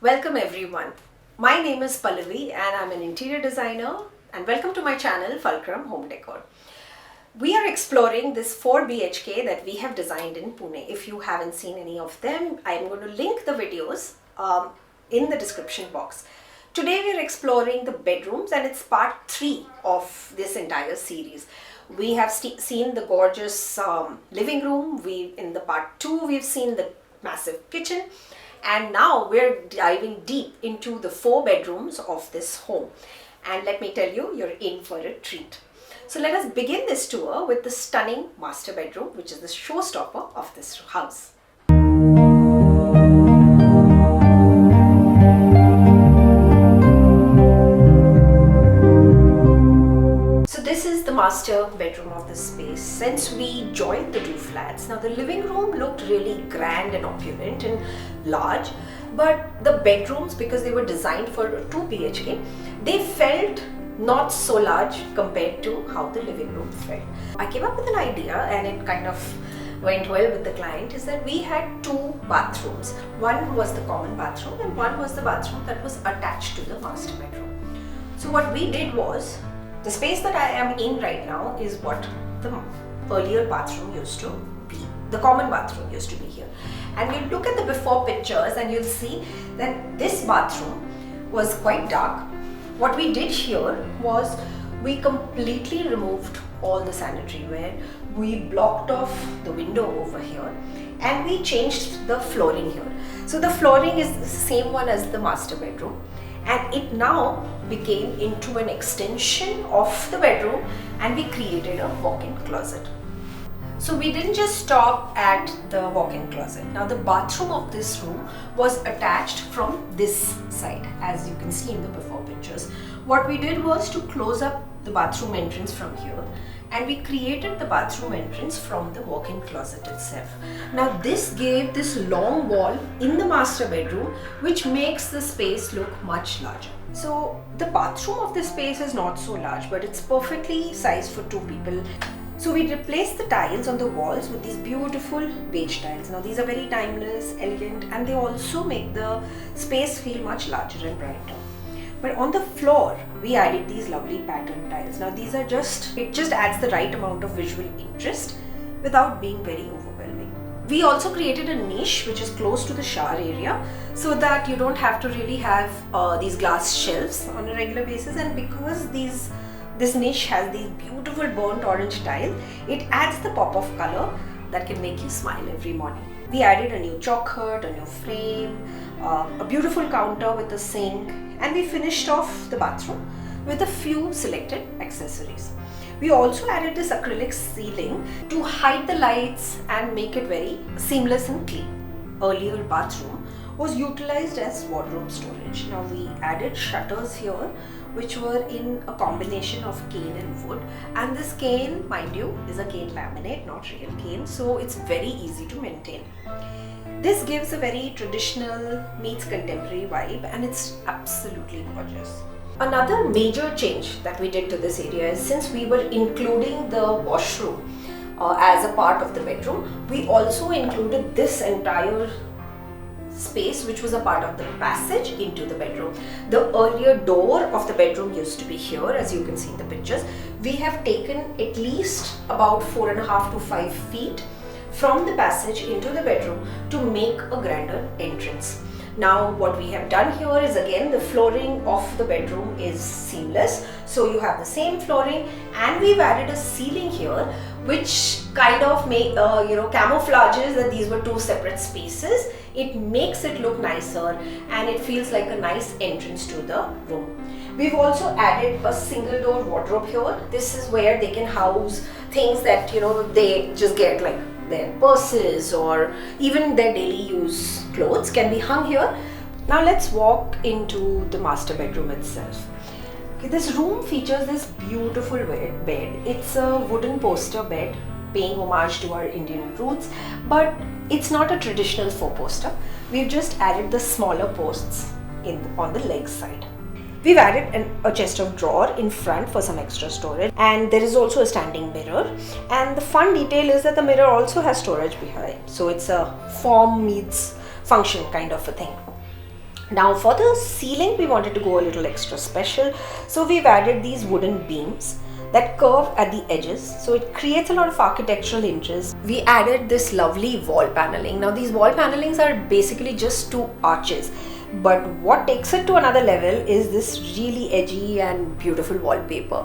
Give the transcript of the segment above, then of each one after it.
Welcome everyone. My name is Pallavi and I'm an interior designer, and welcome to my channel Fulcrum Homedecor. We are exploring this 4 BHK that we have designed in Pune. If you haven't seen any of them, I'm going to link the videos in the description box. Today we are exploring the bedrooms, and it's part 3 of this entire series. We have seen the gorgeous living room. In the part 2 we've seen the massive kitchen. And now we're diving deep into the 4 bedrooms of this home. And let me tell you, you're in for a treat. So let us begin this tour with the stunning master bedroom, which is the showstopper of this house. So this is the master bedroom of this space. Since we joined the 2 flats, now the living room looked really grand and opulent and large, but the bedrooms, because they were designed for a 2 BHK, they felt not so large compared to how the living room felt. I came up with an idea, and it kind of went well with the client, is that we had 2 bathrooms. One was the common bathroom and one was the bathroom that was attached to the master bedroom. So what we did was, the space that I am in right now is what the earlier bathroom used to be. The common bathroom used to be here. And you look at the before pictures and you'll see that this bathroom was quite dark. What we did here was we completely removed all the sanitary ware. We blocked off the window over here and we changed the flooring here. So the flooring is the same one as the master bedroom, and it now became into an extension of the bedroom, and we created a walk-in closet. So we didn't just stop at the walk-in closet. Now the bathroom of this room was attached from this side, as you can see in the before pictures. What we did was to close up the bathroom entrance from here, and we created the bathroom entrance from the walk-in closet itself. Now this gave this long wall in the master bedroom, which makes the space look much larger. So the bathroom of this space is not so large, but it's perfectly sized for 2 people. So we replaced the tiles on the walls with these beautiful beige tiles. Now these are very timeless, elegant, and they also make the space feel much larger and brighter. But on the floor, we added these lovely pattern tiles. Now these are it just adds the right amount of visual interest without being very overwhelming. We also created a niche which is close to the shower area, so that you don't have to really have these glass shelves on a regular basis. And because this niche has these beautiful burnt orange tile, it adds the pop of color that can make you smile every morning. We added a new chalk hut, a new frame, a beautiful counter with a sink, and we finished off the bathroom with a few selected accessories. We also added this acrylic ceiling to hide the lights and make it very seamless and clean. Earlier bathroom was utilized as wardrobe storage. Now we added shutters here, which were in a combination of cane and wood, and this cane, mind you, is a cane laminate, not real cane, so it's very easy to maintain. This gives a very traditional meets contemporary vibe, and it's absolutely gorgeous. Another major change that we did to this area is, since we were including the washroom as a part of the bedroom, we also included this entire space, which was a part of the passage into the bedroom. The earlier door of the bedroom used to be here, as you can see in the pictures. We have taken at least about 4.5 to 5 feet from the passage into the bedroom to make a grander entrance. Now what we have done here is, again, the flooring of the bedroom is seamless, so you have the same flooring, and we've added a ceiling here which kind of camouflages that these were 2 separate spaces. It makes it look nicer and it feels like a nice entrance to the room. We've also added a single door wardrobe here. This is where they can house things that they just get, like their purses or even their daily use clothes can be hung here. Now let's walk into the master bedroom itself. Okay, this room features this beautiful bed. It's a wooden poster bed, paying homage to our Indian roots, but it's not a traditional 4-poster. We've just added the smaller posts on the leg side. We've added a chest of drawer in front for some extra storage, and there is also a standing mirror. And the fun detail is that the mirror also has storage behind, so it's a form meets function kind of a thing. Now for the ceiling, we wanted to go a little extra special. So we've added these wooden beams that curve at the edges. So it creates a lot of architectural interest. We added this lovely wall paneling. Now these wall panelings are basically just two arches. But what takes it to another level is this really edgy and beautiful wallpaper.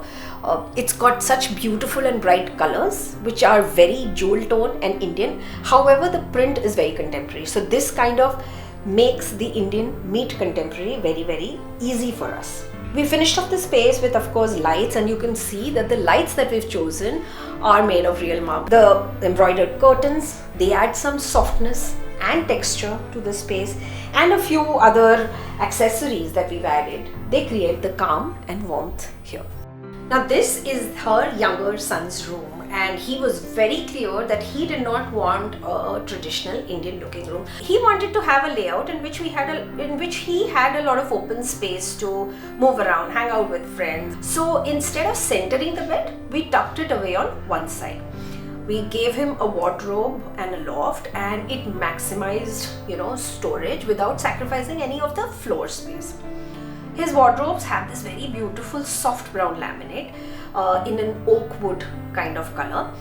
It's got such beautiful and bright colors, which are very jewel tone and Indian. However, the print is very contemporary. So this kind of makes the Indian meet contemporary very, very easy for us. We finished off the space with, of course, lights, and you can see that the lights that we've chosen are made of real marble. The embroidered curtains, they add some softness and texture to the space, and a few other accessories that we've added. They create the calm and warmth here. Now this is her younger son's room, and he was very clear that he did not want a traditional Indian looking room. He wanted to have a layout in which he had a lot of open space to move around, hang out with friends. So instead of centering the bed, we tucked it away on one side. We gave him a wardrobe and a loft, and it maximized, storage without sacrificing any of the floor space. His wardrobes have this very beautiful soft brown laminate in an oak wood kind of color,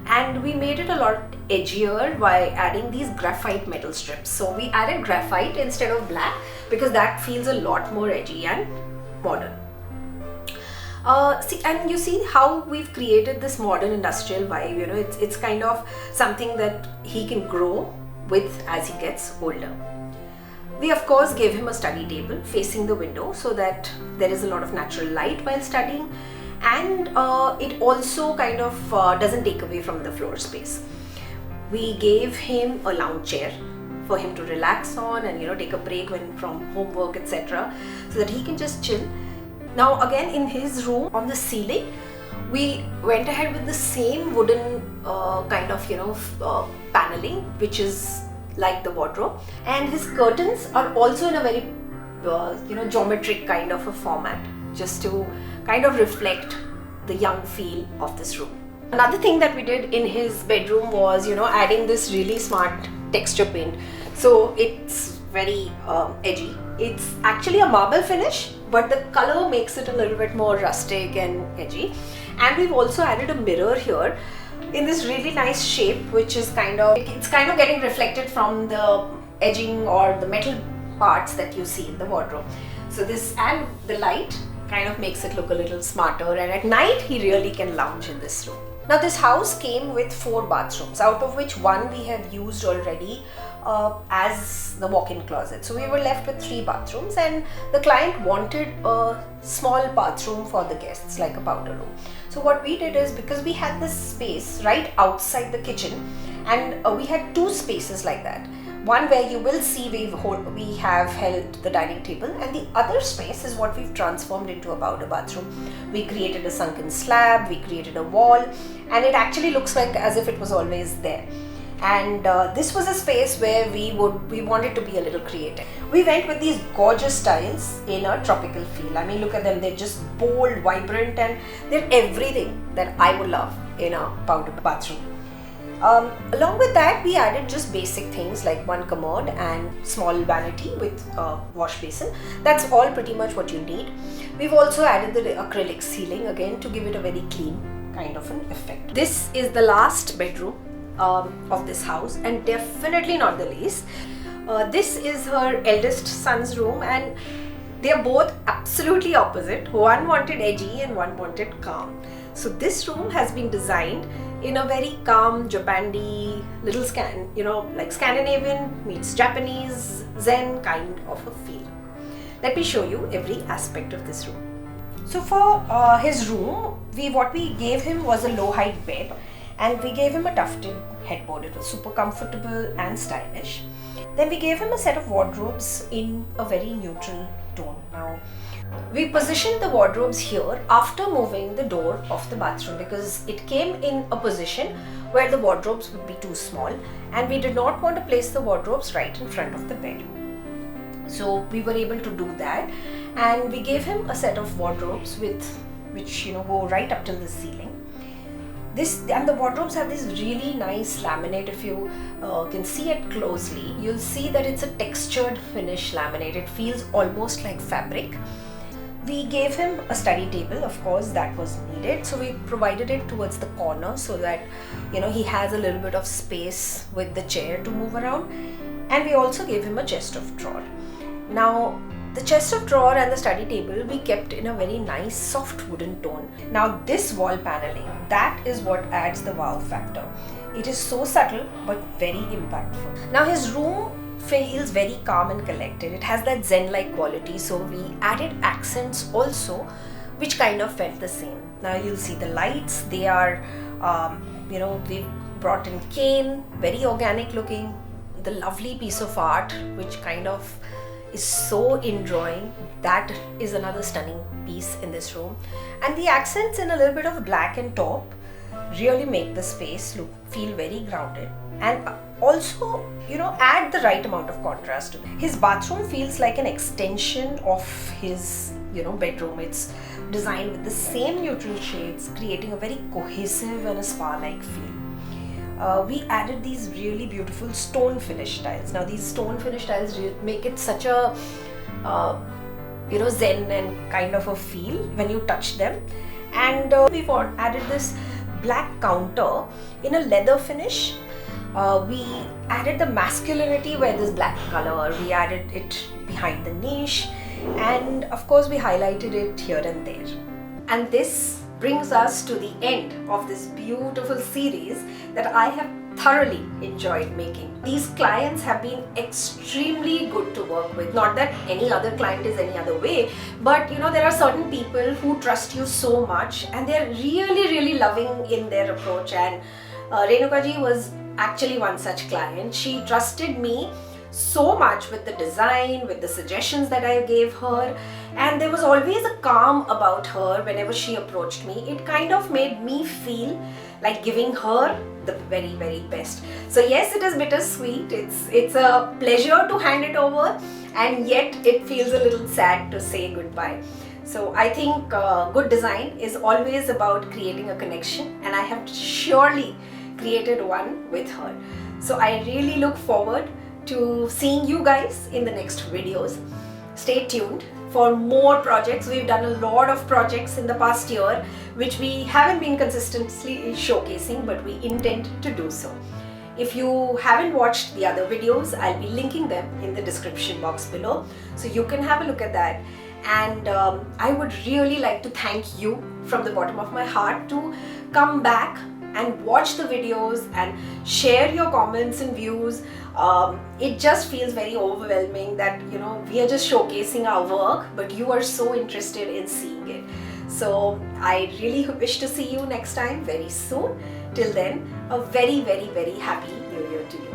and we made it a lot edgier by adding these graphite metal strips. So we added graphite instead of black because that feels a lot more edgy and modern. And you see how we've created this modern industrial vibe. It's kind of something that he can grow with as he gets older. We of course gave him a study table facing the window so that there is a lot of natural light while studying, and it also kind of doesn't take away from the floor space. We gave him a lounge chair for him to relax on and take a break from homework, etc., so that he can just chill. Now again, in his room, on the ceiling, we went ahead with the same wooden kind of paneling, which is like the wardrobe, and his curtains are also in a very geometric kind of a format, just to kind of reflect the young feel of this room. Another thing that we did in his bedroom was adding this really smart texture paint. So it's very edgy. It's actually a marble finish, but the color makes it a little bit more rustic and edgy. And we've also added a mirror here in this really nice shape, which is kind of getting reflected from the edging or the metal parts that you see in the wardrobe. So this and the light kind of makes it look a little smarter, and at night he really can lounge in this room. Now this house came with 4 bathrooms, out of which one we have used already as the walk-in closet. So we were left with 3 bathrooms, and the client wanted a small bathroom for the guests, like a powder room. So what we did is, because we had this space right outside the kitchen, and we had 2 spaces like that. One where you will see we have held the dining table, and the other space is what we've transformed into a powder bathroom. We created a sunken slab, we created a wall, and it actually looks like as if it was always there. And this was a space where we wanted to be a little creative. We went with these gorgeous tiles in a tropical feel. I mean, look at them, they're just bold, vibrant, and they're everything that I would love in a powder bathroom. Along with that, we added just basic things like one commode and small vanity with a wash basin. That's all pretty much what you need. We've also added the acrylic ceiling again to give it a very clean kind of an effect. This is the last bedroom of this house, and definitely not the least. This is her eldest son's room, and they are both absolutely opposite. One wanted edgy and one wanted calm. So this room has been designed in a very calm, Japandi, little like Scandinavian meets Japanese, Zen kind of a feel. Let me show you every aspect of this room. So for his room, what we gave him was a low height bed, and we gave him a tufted headboard. It was super comfortable and stylish. Then we gave him a set of wardrobes in a very neutral tone. Now, we positioned the wardrobes here after moving the door of the bathroom, because it came in a position where the wardrobes would be too small, and we did not want to place the wardrobes right in front of the bed. So we were able to do that, and we gave him a set of wardrobes which go right up till the ceiling. And the wardrobes have this really nice laminate. If you can see it closely, you'll see that it's a textured finish laminate. It feels almost like fabric. We gave him a study table, of course, that was needed. So we provided it towards the corner so that, he has a little bit of space with the chair to move around. And we also gave him a chest of drawer. Now, the chest of drawer and the study table we kept in a very nice soft wooden tone. Now this wall paneling, that is what adds the wow factor. It is so subtle but very impactful. Now his room feels very calm and collected. It has that zen-like quality, so we added accents also which kind of felt the same. Now you'll see the lights, they are, we brought in cane, very organic looking, the lovely piece of art which kind of is so in drawing. That is another stunning piece in this room, and the accents in a little bit of black and taupe really make the space feel very grounded, and also add the right amount of contrast to it. His bathroom feels like an extension of his bedroom. It's designed with the same neutral shades, creating a very cohesive and a spa-like feel. We added these really beautiful stone finish tiles. Now these stone finish tiles make it such a zen and kind of a feel when you touch them. And we've added this black counter in a leather finish. We added the masculinity where this black color, we added it behind the niche, and of course we highlighted it here and there. And this brings us to the end of this beautiful series that I have thoroughly enjoyed making. These clients have been extremely good to work with. Not that any other client is any other way, but there are certain people who trust you so much and they're really loving in their approach. And Renuka ji was actually one such client. She trusted me so much with the design, with the suggestions that I gave her, and there was always a calm about her whenever she approached me. It kind of made me feel like giving her the very best. So yes, it is bittersweet. It's a pleasure to hand it over, and yet it feels a little sad to say goodbye. So I think good design is always about creating a connection, and I have surely created one with her. So I really look forward to seeing you guys in the next videos. Stay tuned for more projects. We've done a lot of projects in the past year which we haven't been consistently showcasing, but we intend to do so. If you haven't watched the other videos, I'll be linking them in the description box below, so you can have a look at that. And I would really like to thank you from the bottom of my heart to come back and watch the videos and share your comments and views. It just feels very overwhelming that we are just showcasing our work, but you are so interested in seeing it. So I really wish to see you next time very soon. Till then, a very happy New Year to you.